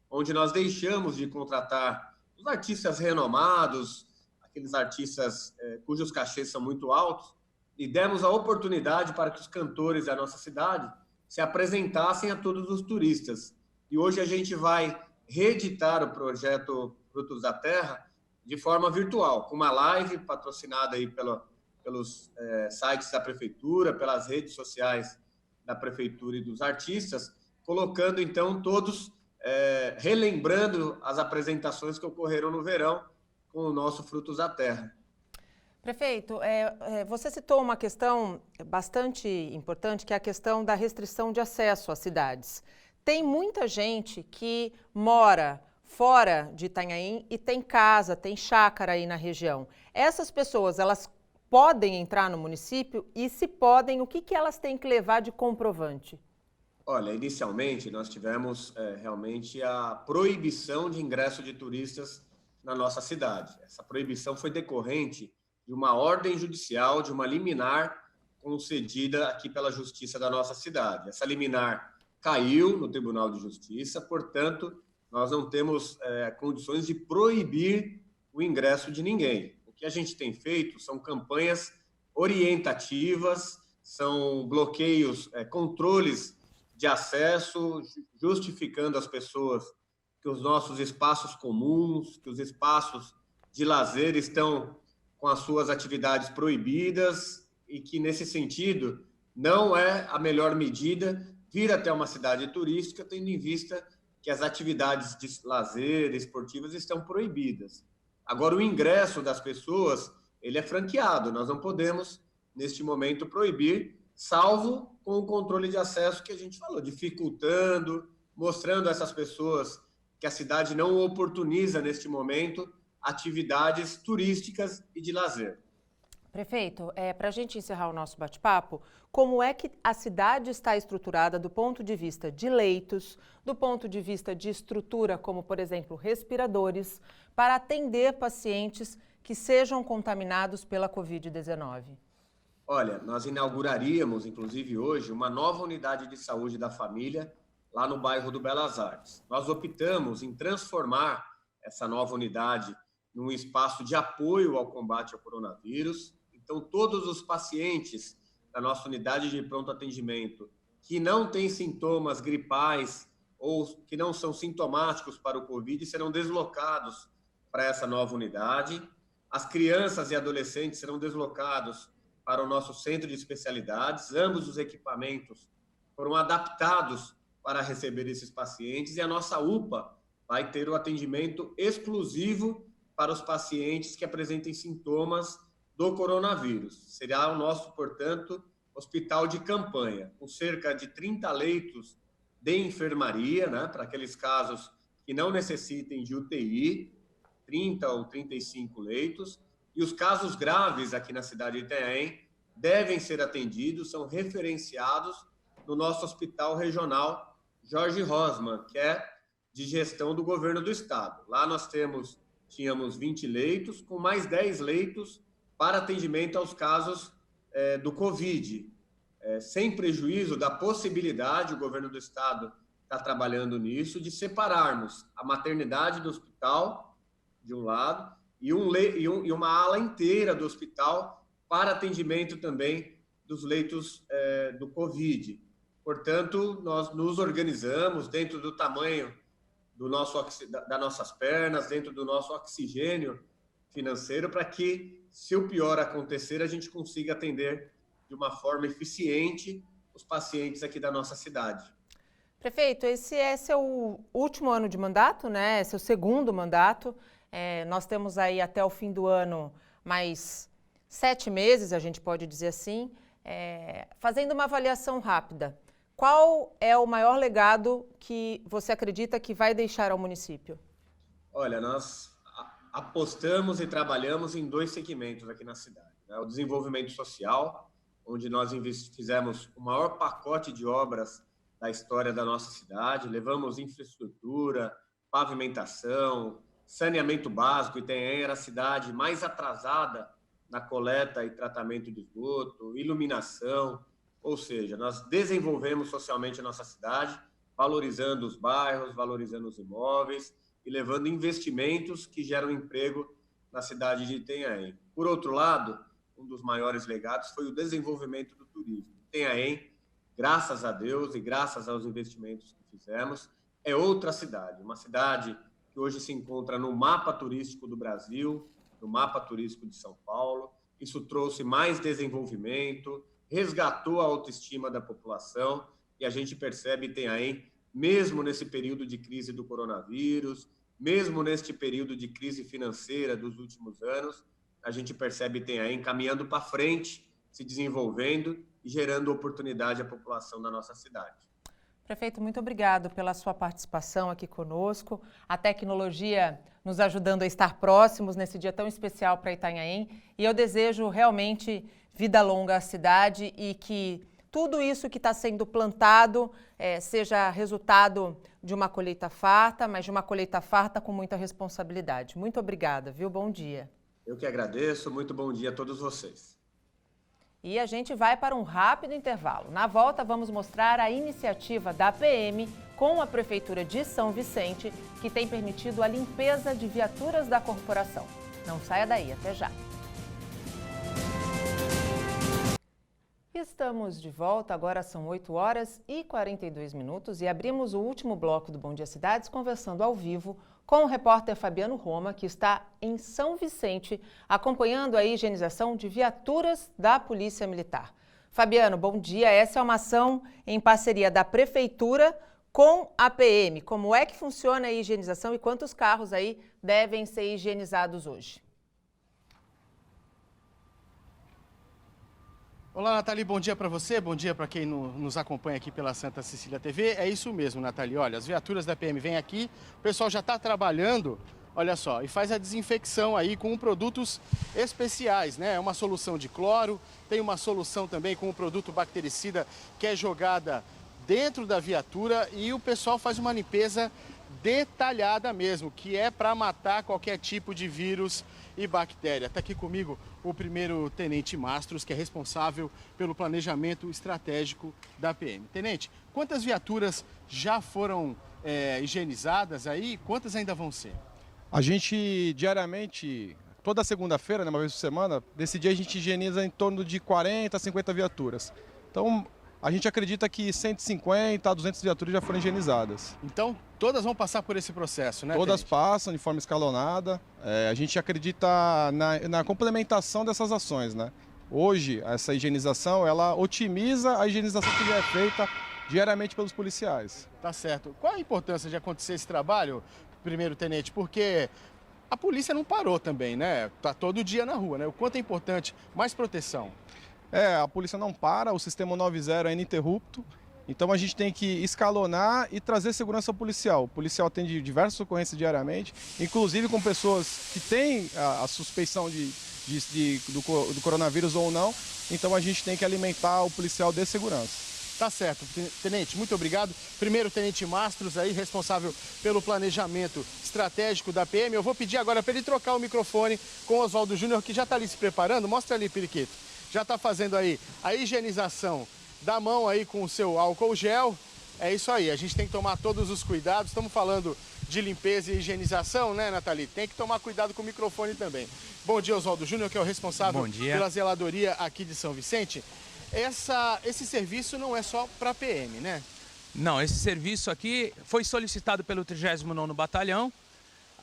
S16: onde nós deixamos de contratar os artistas renomados, aqueles artistas cujos cachês são muito altos, e demos a oportunidade para que os cantores da nossa cidade se apresentassem a todos os turistas. E hoje a gente vai reeditar o projeto Frutos da Terra de forma virtual, com uma live patrocinada aí pelos sites da Prefeitura, pelas redes sociais da Prefeitura e dos artistas, colocando, então, todos relembrando as apresentações que ocorreram no verão com o nosso Frutos da Terra.
S1: Prefeito, você citou uma questão bastante importante, que é a questão da restrição de acesso às cidades. Tem muita gente que mora fora de Itanhaém e tem casa, tem chácara aí na região. Essas pessoas, elas podem entrar no município? E se podem, o que elas têm que levar de comprovante?
S16: Olha, inicialmente nós tivemos realmente a proibição de ingresso de turistas na nossa cidade. Essa proibição foi decorrente de uma ordem judicial, de uma liminar concedida aqui pela Justiça da nossa cidade. Essa liminar caiu no Tribunal de Justiça, portanto, nós não temos condições de proibir o ingresso de ninguém. O que a gente tem feito são campanhas orientativas, são bloqueios, controles de acesso, justificando às pessoas que os nossos espaços comuns, que os espaços de lazer estão com as suas atividades proibidas e que, nesse sentido, não é a melhor medida vir até uma cidade turística, tendo em vista que as atividades de lazer, esportivas, estão proibidas. Agora, o ingresso das pessoas, ele é franqueado. Nós não podemos, neste momento, proibir, salvo com o controle de acesso que a gente falou, dificultando, mostrando a essas pessoas que a cidade não oportuniza, neste momento, atividades turísticas e de lazer.
S1: Prefeito, para a gente encerrar o nosso bate-papo, como é que a cidade está estruturada do ponto de vista de leitos, do ponto de vista de estrutura, como, por exemplo, respiradores, para atender pacientes que sejam contaminados pela Covid-19?
S16: Olha, nós inauguraríamos, inclusive hoje, uma nova unidade de saúde da família lá no bairro do Belas Artes. Nós optamos em transformar essa nova unidade num espaço de apoio ao combate ao coronavírus. Então, todos os pacientes da nossa unidade de pronto atendimento que não têm sintomas gripais ou que não são sintomáticos para o Covid serão deslocados para essa nova unidade. As crianças e adolescentes serão deslocados para o nosso centro de especialidades. Ambos os equipamentos foram adaptados para receber esses pacientes e a nossa UPA vai ter o atendimento exclusivo para os pacientes que apresentem sintomas do coronavírus. Será o nosso, portanto, hospital de campanha, com cerca de 30 leitos de enfermaria, né, para aqueles casos que não necessitem de UTI, 30 ou 35 leitos, e os casos graves aqui na cidade de Itanhaém devem ser atendidos, são referenciados no nosso hospital regional Jorge Rosman, que é de gestão do governo do estado. Lá nós tínhamos 20 leitos, com mais 10 leitos para atendimento aos casos do Covid, sem prejuízo da possibilidade, o governo do estado está trabalhando nisso, de separarmos a maternidade do hospital, de um lado, e uma ala inteira do hospital para atendimento também dos leitos do Covid. Portanto, nós nos organizamos dentro do tamanho das nossas pernas, dentro do nosso oxigênio financeiro, para que, se o pior acontecer, a gente consiga atender de uma forma eficiente os pacientes aqui da nossa cidade.
S1: Prefeito, esse é seu último ano de mandato, né? É seu segundo mandato. Nós temos aí até o fim do ano mais 7 meses, a gente pode dizer assim. Fazendo uma avaliação rápida, qual é o maior legado que você acredita que vai deixar ao município?
S16: Olha, nós apostamos e trabalhamos em 2 segmentos aqui na cidade, né? O desenvolvimento social, onde nós fizemos o maior pacote de obras da história da nossa cidade, levamos infraestrutura, pavimentação, saneamento básico. Itanhaém era a cidade mais atrasada na coleta e tratamento de esgoto, iluminação, ou seja, nós desenvolvemos socialmente a nossa cidade, valorizando os bairros, valorizando os imóveis e levando investimentos que geram emprego na cidade de Itanhaém. Por outro lado, um dos maiores legados foi o desenvolvimento do turismo. Itanhaém, graças a Deus e graças aos investimentos que fizemos, é outra cidade, uma cidade que hoje se encontra no mapa turístico do Brasil, no mapa turístico de São Paulo. Isso trouxe mais desenvolvimento, resgatou a autoestima da população e a gente percebe Itanhaém mesmo nesse período de crise do coronavírus, mesmo neste período de crise financeira dos últimos anos, a gente percebe Itanhaém caminhando para frente, se desenvolvendo e gerando oportunidade à população da nossa cidade.
S1: Prefeito, muito obrigado pela sua participação aqui conosco. A tecnologia nos ajudando a estar próximos nesse dia tão especial para Itanhaém. E eu desejo realmente vida longa à cidade e que tudo isso que está sendo plantado seja resultado de uma colheita farta, mas de uma colheita farta com muita responsabilidade. Muito obrigada, viu? Bom dia.
S16: Eu que agradeço. Muito bom dia a todos vocês.
S1: E a gente vai para um rápido intervalo. Na volta, vamos mostrar a iniciativa da PM com a Prefeitura de São Vicente, que tem permitido a limpeza de viaturas da corporação. Não saia daí, até já. Estamos de volta, agora são 8h42 e abrimos o último bloco do Bom Dia Cidades conversando ao vivo com o repórter Fabiano Roma, que está em São Vicente, acompanhando a higienização de viaturas da Polícia Militar. Fabiano, bom dia. Essa é uma ação em parceria da Prefeitura com a PM. Como é que funciona a higienização e quantos carros aí devem ser higienizados hoje?
S17: Olá, Nathalie, bom dia para você, bom dia para quem nos acompanha aqui pela Santa Cecília TV. É isso mesmo, Nathalie, olha, as viaturas da PM vêm aqui, o pessoal já está trabalhando, olha só, e faz a desinfecção aí com produtos especiais, né? É uma solução de cloro, tem uma solução também com um produto bactericida que é jogada dentro da viatura e o pessoal faz uma limpeza detalhada mesmo, que é para matar qualquer tipo de vírus e bactéria. Está aqui comigo o primeiro tenente Mastros, que é responsável pelo planejamento estratégico da PM. Tenente, quantas viaturas já foram higienizadas aí? Quantas ainda vão ser?
S18: A gente diariamente, toda segunda-feira, né, uma vez por semana, desse dia a gente higieniza em torno de 40 a 50 viaturas. Então, a gente acredita que 150 a 200 viaturas já foram higienizadas.
S17: Então, todas vão passar por esse processo, né?
S18: Todas
S17: tenente?
S18: passam de forma escalonada. A gente acredita na complementação dessas ações, né? Hoje, essa higienização, ela otimiza a higienização que já é feita diariamente pelos policiais.
S17: Tá certo. Qual a importância de acontecer esse trabalho, primeiro tenente? Porque a polícia não parou também, né? Tá todo dia na rua, né? O quanto é importante mais proteção.
S18: A polícia não para, o sistema 90 é ininterrupto, então a gente tem que escalonar e trazer segurança policial. O policial atende diversas ocorrências diariamente, inclusive com pessoas que têm a suspeição do coronavírus ou não, então a gente tem que alimentar o policial de segurança.
S17: Tá certo, tenente, muito obrigado. Primeiro, tenente Mastros aí, responsável pelo planejamento estratégico da PM. Eu vou pedir agora para ele trocar o microfone com o Oswaldo Júnior, que já está ali se preparando. Mostra ali, Periquito. Já está fazendo aí a higienização da mão aí com o seu álcool gel. É isso aí, a gente tem que tomar todos os cuidados. Estamos falando de limpeza e higienização, né, Nathalie? Tem que tomar cuidado com o microfone também. Bom dia, Oswaldo Júnior, que é o responsável pela zeladoria aqui de São Vicente. Esse serviço não é só para a PM, né?
S19: Não, esse serviço aqui foi solicitado pelo 39º Batalhão,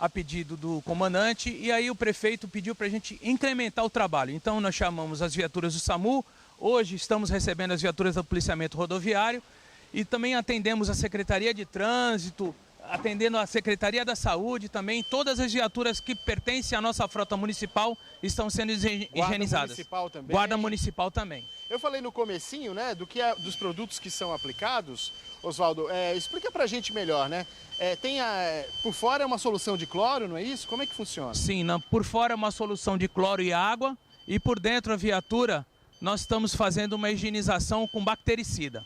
S19: a pedido do comandante, e aí o prefeito pediu para a gente incrementar o trabalho. Então nós chamamos as viaturas do SAMU, hoje estamos recebendo as viaturas do policiamento rodoviário e também atendemos a Secretaria de Trânsito, atendendo a Secretaria da Saúde também. Todas as viaturas que pertencem à nossa frota municipal estão sendo higienizadas.
S17: Guarda Municipal também.
S19: Guarda Municipal também.
S17: Eu falei no comecinho, né, dos produtos que são aplicados. Oswaldo, explica pra gente melhor, né? Por fora é uma solução de cloro, não é isso? Como é que funciona?
S19: Sim, por fora é uma solução de cloro e água e por dentro a viatura nós estamos fazendo uma higienização com bactericida.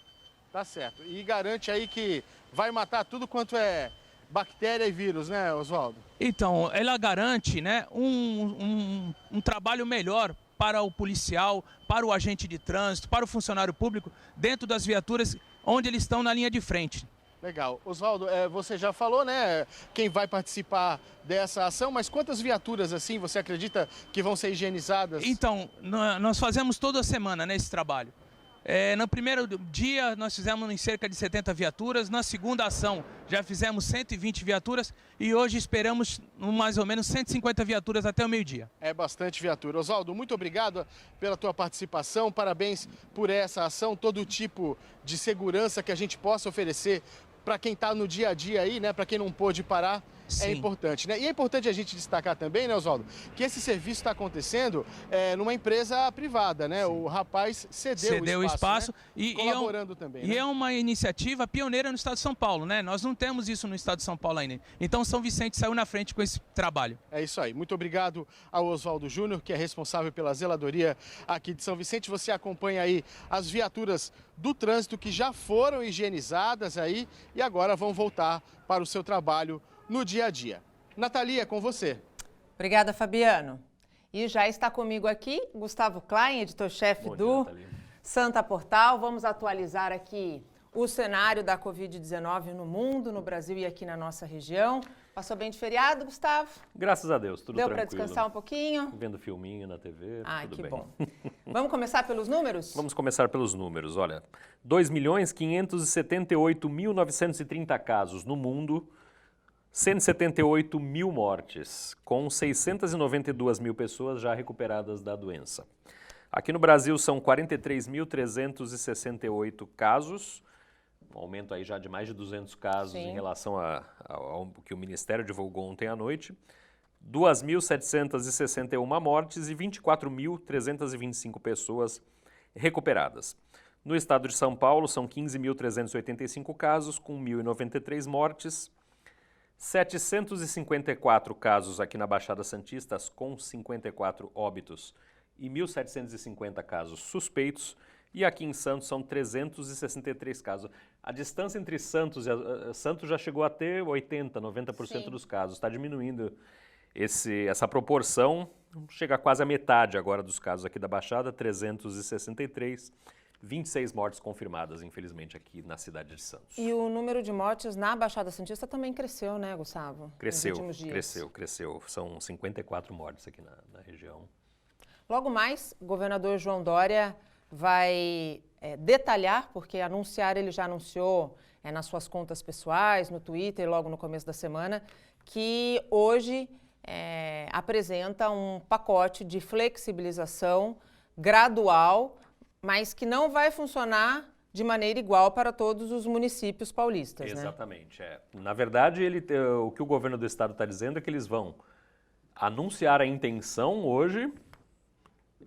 S17: Tá certo. E garante aí que vai matar tudo quanto é bactéria e vírus, né, Oswaldo?
S19: Então, ela garante, né, um trabalho melhor para o policial, para o agente de trânsito, para o funcionário público, dentro das viaturas onde eles estão na linha de frente.
S17: Legal. Oswaldo, você já falou, né, quem vai participar dessa ação, mas quantas viaturas, assim, você acredita que vão ser higienizadas?
S19: Então, nós fazemos toda semana, né, esse trabalho. No primeiro dia nós fizemos em cerca de 70 viaturas, na segunda ação já fizemos 120 viaturas e hoje esperamos mais ou menos 150 viaturas até o meio-dia.
S17: É bastante viatura. Oswaldo, muito obrigado pela tua participação, parabéns por essa ação, todo tipo de segurança que a gente possa oferecer para quem está no dia a dia aí, né? Para quem não pôde parar.
S19: Sim.
S17: É importante, né? E é importante a gente destacar também, né, Oswaldo, que esse serviço está acontecendo numa empresa privada, né? Sim. O rapaz cedeu o espaço, né? E colaborando também.
S19: E
S17: né?
S19: é uma iniciativa pioneira no estado de São Paulo, né? Nós não temos isso no estado de São Paulo ainda. Então São Vicente saiu na frente com esse trabalho.
S17: É isso aí. Muito obrigado ao Oswaldo Júnior, que é responsável pela zeladoria aqui de São Vicente. Você acompanha aí as viaturas do trânsito que já foram higienizadas aí e agora vão voltar para o seu trabalho no dia a dia. Nathalie, é com você.
S1: Obrigada, Fabiano. E já está comigo aqui Gustavo Klein, editor-chefe do
S20: Nathalie.
S1: Santa Portal. Vamos atualizar aqui o cenário da Covid-19 no mundo, no Brasil e aqui na nossa região. Passou bem de feriado, Gustavo?
S20: Graças a Deus, tudo
S1: Deu
S20: tranquilo.
S1: para descansar um pouquinho?
S20: Vendo filminho na TV, tudo
S1: que
S20: bem.
S1: bom. Vamos começar pelos números?
S20: Vamos começar pelos números. Olha, 2.578.930 casos no mundo, 178 mil mortes, com 692 mil pessoas já recuperadas da doença. Aqui no Brasil são 43.368 casos, um aumento aí já de mais de 200 casos em relação ao que o Ministério divulgou ontem à noite. 2.761 mortes e 24.325 pessoas recuperadas. No estado de São Paulo são 15.385 casos, com 1.093 mortes. 754 casos aqui na Baixada Santista, com 54 óbitos e 1.750 casos suspeitos. E aqui em Santos são 363 casos. A distância entre Santos já chegou a ter 80%, 90% dos casos. Está diminuindo essa proporção, chega quase a metade agora dos casos aqui da Baixada, 363. 26 mortes confirmadas, infelizmente, aqui na cidade de Santos.
S1: E o número de mortes na Baixada Santista também cresceu, né, Gustavo?
S20: Cresceu,
S1: nos últimos dias.
S20: cresceu. São 54 mortes aqui na região.
S1: Logo mais, o governador João Dória vai detalhar, porque anunciar, ele já anunciou nas suas contas pessoais, no Twitter, logo no começo da semana, que hoje apresenta um pacote de flexibilização gradual, mas que não vai funcionar de maneira igual para todos os municípios paulistas,
S20: Exatamente. Né? Na verdade, o que o governo do estado está dizendo é que eles vão anunciar a intenção hoje,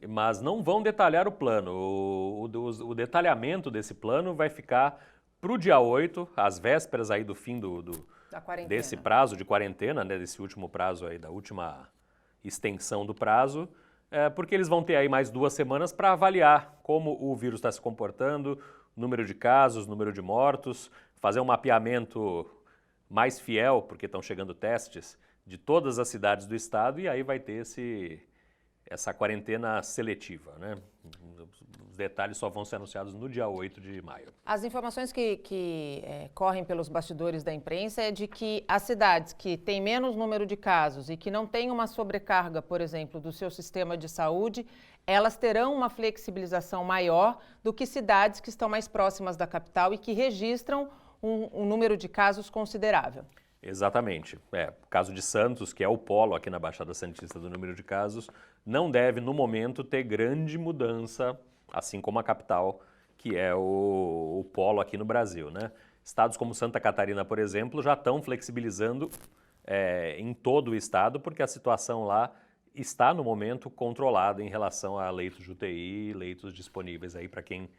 S20: mas não vão detalhar o plano. O detalhamento desse plano vai ficar para o dia 8, às vésperas aí do fim desse prazo de quarentena, né, desse último prazo aí, da última extensão do prazo, porque eles vão ter aí mais 2 semanas para avaliar como o vírus está se comportando, número de casos, número de mortos, fazer um mapeamento mais fiel, porque estão chegando testes de todas as cidades do estado, e aí vai ter essa quarentena seletiva, né? Os detalhes só vão ser anunciados no dia 8 de maio.
S1: As informações que correm pelos bastidores da imprensa é de que as cidades que têm menos número de casos e que não têm uma sobrecarga, por exemplo, do seu sistema de saúde, elas terão uma flexibilização maior do que cidades que estão mais próximas da capital e que registram um número de casos considerável.
S20: Exatamente. O caso de Santos, que é o polo aqui na Baixada Santista do número de casos, não deve, no momento, ter grande mudança, assim como a capital, que é o polo aqui no Brasil, né? Estados como Santa Catarina, por exemplo, já estão flexibilizando em todo o estado, porque a situação lá está, no momento, controlada em relação a leitos de UTI, leitos disponíveis aí para quem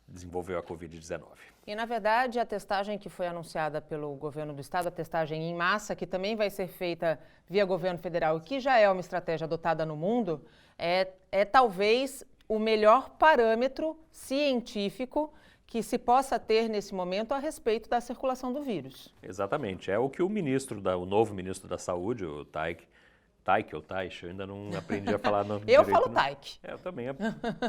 S20: desenvolveu a Covid-19.
S1: E, na verdade, a testagem que foi anunciada pelo governo do estado, a testagem em massa, que também vai ser feita via governo federal e que já é uma estratégia adotada no mundo, é talvez o melhor parâmetro científico que se possa ter nesse momento a respeito da circulação do vírus.
S20: Exatamente. É o que o novo ministro da Saúde, o Taik ou Taish, eu ainda não aprendi a falar no
S1: Eu falo Taik.
S20: Eu também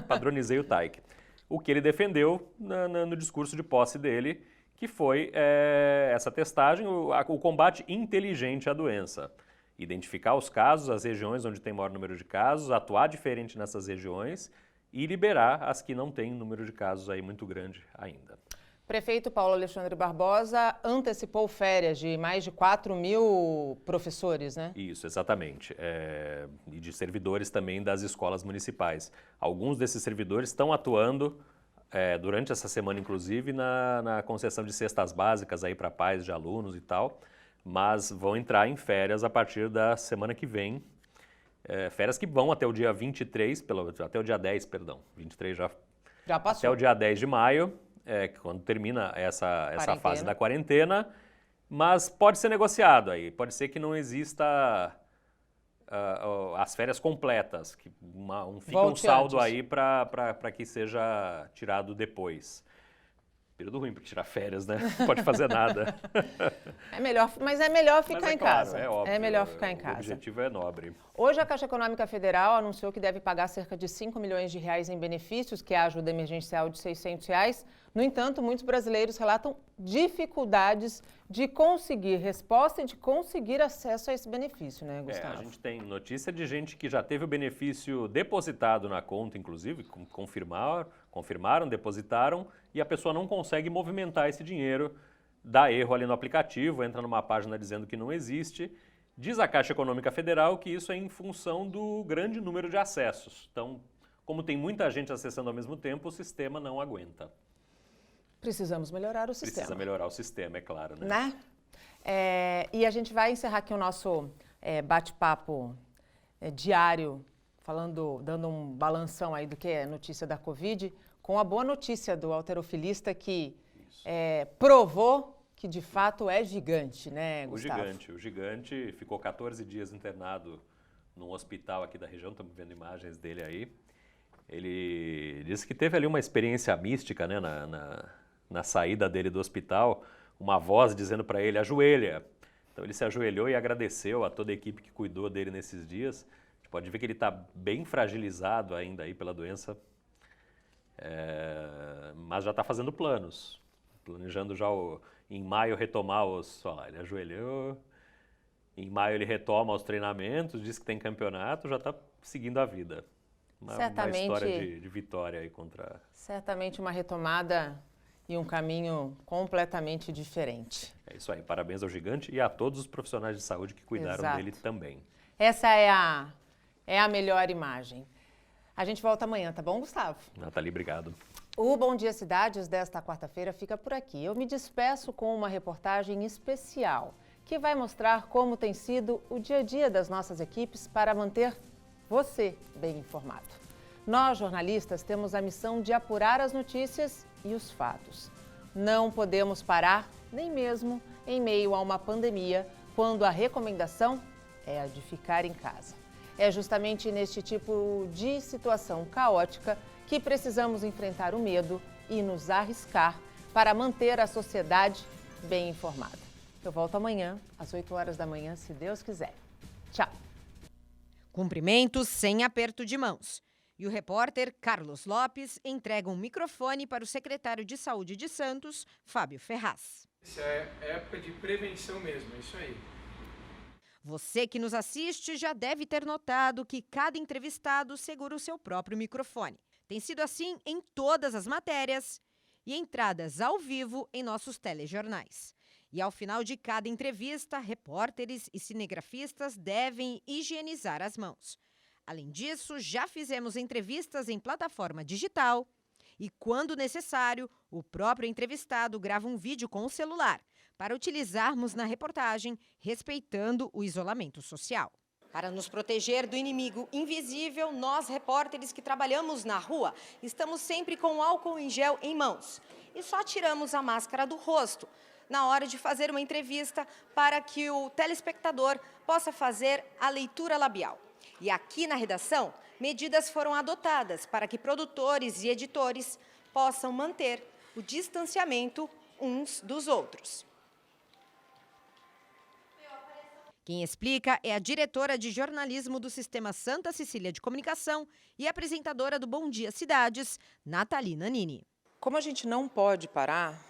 S20: padronizei o Taik. O que ele defendeu no discurso de posse dele, que foi essa testagem, o combate inteligente à doença. Identificar os casos, as regiões onde tem maior número de casos, atuar diferente nessas regiões e liberar as que não têm número de casos aí muito grande ainda.
S1: Prefeito Paulo Alexandre Barbosa antecipou férias de mais de 4 mil professores, né?
S20: Isso, exatamente. E de servidores também das escolas municipais. Alguns desses servidores estão atuando durante essa semana, inclusive, na concessão de cestas básicas aí para pais de alunos e tal, mas vão entrar em férias a partir da semana que vem. Férias que vão até o dia 23, até o dia 10, perdão. 23 já passou. Até o dia 10 de maio, quando termina essa fase da quarentena, mas pode ser negociado aí. Pode ser que não exista as férias completas, que fique um saldo aí para que seja tirado depois. Período ruim para tirar férias, né? Não pode fazer nada.
S1: Mas é melhor ficar em casa.
S20: Claro, é óbvio.
S1: É melhor ficar em casa.
S20: O objetivo é nobre.
S1: Hoje a Caixa Econômica Federal anunciou que deve pagar cerca de 5 milhões de reais em benefícios, que é a ajuda emergencial de R$ 600 reais. No entanto, muitos brasileiros relatam dificuldades de conseguir resposta e de conseguir acesso a esse benefício, né, Gustavo?
S20: A gente tem notícia de gente que já teve o benefício depositado na conta, inclusive, confirmaram, depositaram, e a pessoa não consegue movimentar esse dinheiro, dá erro ali no aplicativo, entra numa página dizendo que não existe. Diz a Caixa Econômica Federal que isso é em função do grande número de acessos. Então, como tem muita gente acessando ao mesmo tempo, o sistema não aguenta.
S1: Precisamos melhorar o sistema.
S20: Precisa melhorar o sistema, é claro, né?
S1: E a gente vai encerrar aqui o nosso bate-papo diário, dando um balanção aí do que é notícia da Covid, com a boa notícia do halterofilista que provou que de fato é gigante, né, Gustavo?
S20: O gigante ficou 14 dias internado num hospital aqui da região, estamos vendo imagens dele aí. Ele disse que teve ali uma experiência mística, né, na saída dele do hospital, uma voz dizendo para ele, ajoelha. Então ele se ajoelhou e agradeceu a toda a equipe que cuidou dele nesses dias. A gente pode ver que ele está bem fragilizado ainda aí pela doença, mas já está fazendo planos, planejando já em maio retomar ele ajoelhou, em maio ele retoma os treinamentos, diz que tem campeonato, já está seguindo a vida. Uma história de vitória aí contra...
S1: Certamente uma retomada e um caminho completamente diferente.
S20: É isso aí, parabéns ao gigante e a todos os profissionais de saúde que cuidaram dele também.
S1: Essa é a melhor imagem. A gente volta amanhã, tá bom, Gustavo?
S20: Nathalie, obrigado.
S1: O Bom Dia Cidades desta quarta-feira fica por aqui. Eu me despeço com uma reportagem especial que vai mostrar como tem sido o dia a dia das nossas equipes para manter você bem informado. Nós, jornalistas, temos a missão de apurar as notícias e os fatos. Não podemos parar, nem mesmo em meio a uma pandemia, quando a recomendação é a de ficar em casa. É justamente neste tipo de situação caótica que precisamos enfrentar o medo e nos arriscar para manter a sociedade bem informada. Eu volto amanhã, às 8 horas da manhã, se Deus quiser. Tchau.
S4: Cumprimentos sem aperto de mãos. E o repórter Carlos Lopes entrega um microfone para o secretário de Saúde de Santos, Fábio Ferraz.
S9: Isso é época de prevenção mesmo, é isso aí.
S4: Você que nos assiste já deve ter notado que cada entrevistado segura o seu próprio microfone. Tem sido assim em todas as matérias e entradas ao vivo em nossos telejornais. E ao final de cada entrevista, repórteres e cinegrafistas devem higienizar as mãos. Além disso, já fizemos entrevistas em plataforma digital e, quando necessário, o próprio entrevistado grava um vídeo com o celular para utilizarmos na reportagem, respeitando o isolamento social. Para nos proteger do inimigo invisível, nós, repórteres que trabalhamos na rua, estamos sempre com álcool em gel em mãos e só tiramos a máscara do rosto na hora de fazer uma entrevista para que o telespectador possa fazer a leitura labial. E aqui na redação, medidas foram adotadas para que produtores e editores possam manter o distanciamento uns dos outros. Quem explica é a diretora de jornalismo do Sistema Santa Cecília de Comunicação e apresentadora do Bom Dia Cidades, Nathalie Nanini.
S1: Como a gente não pode parar,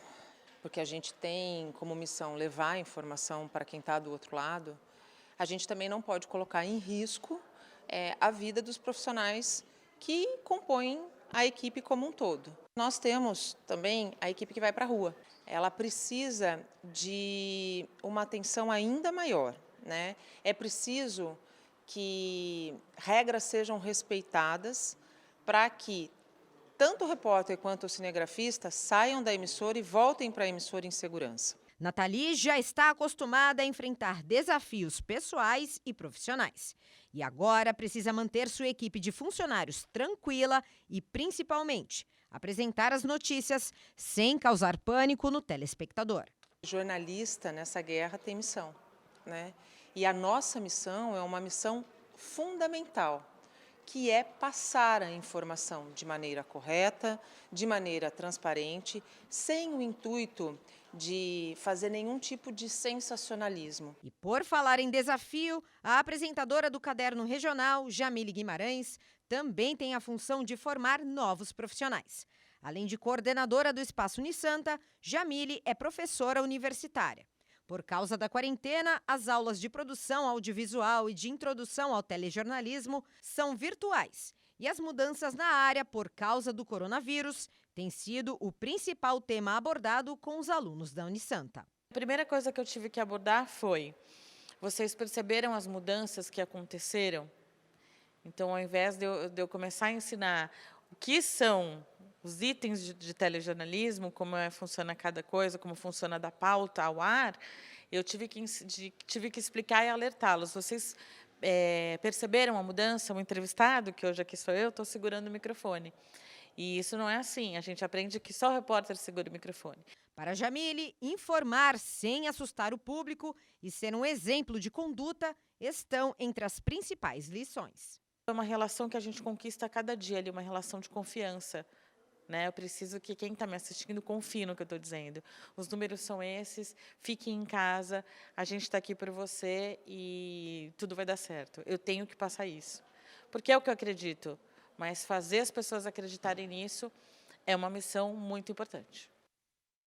S1: porque a gente tem como missão levar a informação para quem está do outro lado, a gente também não pode colocar em risco a vida dos profissionais que compõem a equipe como um todo. Nós temos também a equipe que vai para a rua. Ela precisa de uma atenção ainda maior, né? É preciso que regras sejam respeitadas para que tanto o repórter quanto o cinegrafista saiam da emissora e voltem para a emissora em segurança.
S4: Nathalie já está acostumada a enfrentar desafios pessoais e profissionais. E agora precisa manter sua equipe de funcionários tranquila e, principalmente, apresentar as notícias sem causar pânico no telespectador.
S1: O jornalista nessa guerra tem missão, né? E a nossa missão é uma missão fundamental, que é passar a informação de maneira correta, de maneira transparente, sem o intuito de fazer nenhum tipo de sensacionalismo.
S4: E por falar em desafio, a apresentadora do Caderno Regional, Jamile Guimarães, também tem a função de formar novos profissionais. Além de coordenadora do Espaço Unisanta, Jamile é professora universitária. Por causa da quarentena, as aulas de produção audiovisual e de introdução ao telejornalismo são virtuais. E as mudanças na área por causa do coronavírus têm sido o principal tema abordado com os alunos da Unisanta.
S21: A primeira coisa que eu tive que abordar foi: vocês perceberam as mudanças que aconteceram? Então, ao invés de eu começar a ensinar o que são os itens de telejornalismo, como funciona cada coisa, como funciona da pauta ao ar, eu tive que explicar e alertá-los. Vocês perceberam a mudança? O entrevistado, que hoje aqui sou eu, estou segurando o microfone. E isso não é assim, a gente aprende que só o repórter segura o microfone.
S4: Para Jamile, informar sem assustar o público e ser um exemplo de conduta estão entre as principais lições.
S21: É uma relação que a gente conquista a cada dia, ali, uma relação de confiança. Né? Eu preciso que quem está me assistindo confie no que eu estou dizendo. Os números são esses, fiquem em casa, a gente está aqui por você e tudo vai dar certo. Eu tenho que passar isso. Porque é o que eu acredito, mas fazer as pessoas acreditarem nisso é uma missão muito importante.